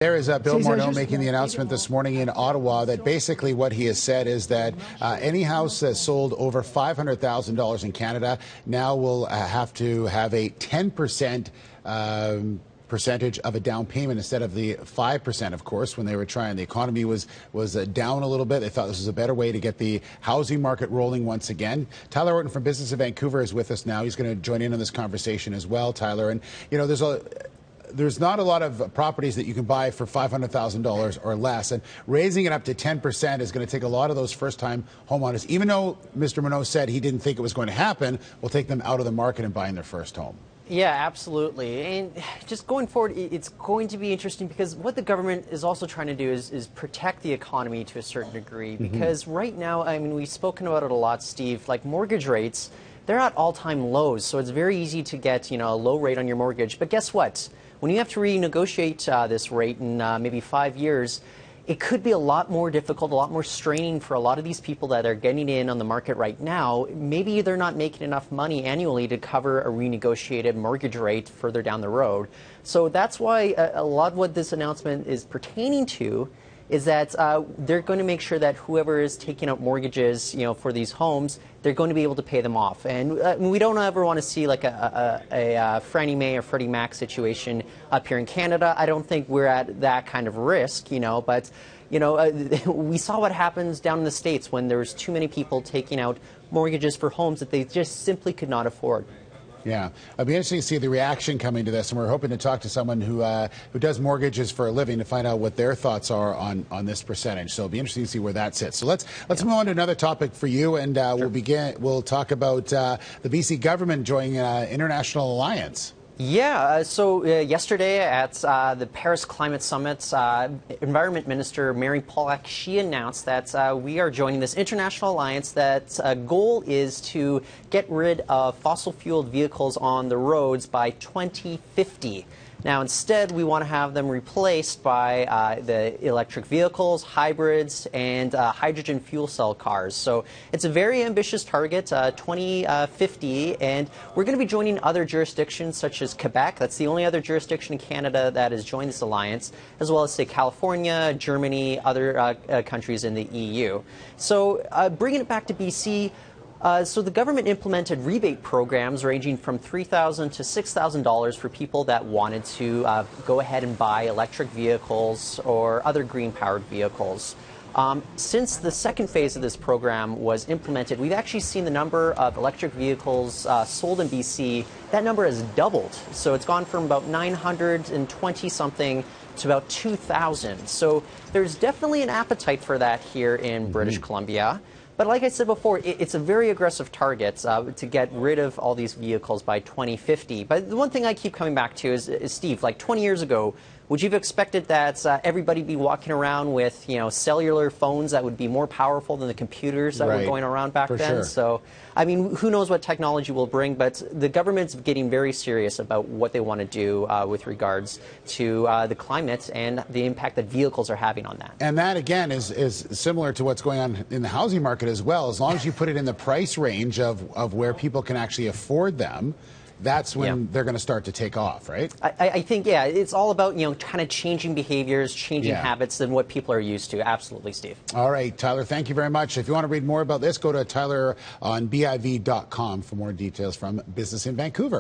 There is Bill Morneau making the announcement this morning in Ottawa that basically what he has said is that any house that's sold over $500,000 in Canada now will have to have a 10% percentage of a down payment instead of the 5%, of course, when they were trying. The economy was down a little bit. They thought this was a better way to get the housing market rolling once again. Tyler Orton from Business in Vancouver is with us now. He's going to join in on this conversation as well, Tyler. And, you know, there's not a lot of properties that you can buy for $500,000 or less, and raising it up to 10% is going to take a lot of those first-time homeowners. Even though Mr. Morneau said he didn't think it was going to happen, will take them out of the market and buying their first home. Yeah, absolutely. And just going forward, it's going to be interesting because what the government is also trying to do is protect the economy to a certain degree. Because right now, I mean, we've spoken about it a lot, Steve, like mortgage rates, they're at all-time lows. So it's very easy to get, you know, a low rate on your mortgage. But guess what? When you have to renegotiate this rate in maybe 5 years, it could be a lot more difficult, a lot more straining for a lot of these people that are getting in on the market right now. Maybe they're not making enough money annually to cover a renegotiated mortgage rate further down the road. So that's why a lot of what this announcement is pertaining to is that they're going to make sure that whoever is taking out mortgages, you know, for these homes, they're going to be able to pay them off. And we don't ever want to see like a Fannie Mae or Freddie Mac situation up here in Canada. I don't think we're at that kind of risk, you know, but, you know, we saw what happens down in the States when there's too many people taking out mortgages for homes that they just simply could not afford. Yeah, it'll be interesting to see the reaction coming to this, and we're hoping to talk to someone who does mortgages for a living to find out what their thoughts are on this percentage. So it'll be interesting to see where that sits. So let's move on to another topic for you, and we'll talk about the BC government joining an international alliance. Yeah, so yesterday at the Paris Climate Summit, Environment Minister Mary Polak, she announced that we are joining this international alliance that's goal is to get rid of fossil-fueled vehicles on the roads by 2050. Now, instead, we want to have them replaced by the electric vehicles, hybrids, and hydrogen fuel cell cars. So it's a very ambitious target, 2050, and we're going to be joining other jurisdictions such as Quebec. That's the only other jurisdiction in Canada that has joined this alliance, as well as, say, California, Germany, other countries in the EU. So bringing it back to BC, so the government implemented rebate programs ranging from $3,000 to $6,000 for people that wanted to go ahead and buy electric vehicles or other green-powered vehicles. Since the second phase of this program was implemented, we've actually seen the number of electric vehicles sold in BC, that number has doubled. So it's gone from about 920-something to about 2,000. So there's definitely an appetite for that here in British Columbia. But like I said before, it's a very aggressive target to get rid of all these vehicles by 2050. But the one thing I keep coming back to is Steve, like 20 years ago, would you have expected that everybody be walking around with, you know, cellular phones that would be more powerful than the computers that were going around back then? Sure. So, I mean, who knows what technology will bring, but the government's getting very serious about what they want to do with regards to the climate and the impact that vehicles are having on that. And that, again, is similar to what's going on in the housing market as well. As long as you put it in the price range of where people can actually afford them, that's when they're going to start to take off, right? I think, yeah, it's all about, you know, kind of changing behaviors, changing habits than what people are used to. Absolutely, Steve. All right, Tyler, thank you very much. If you want to read more about this, go to Tyler on BIV.com for more details from Business in Vancouver.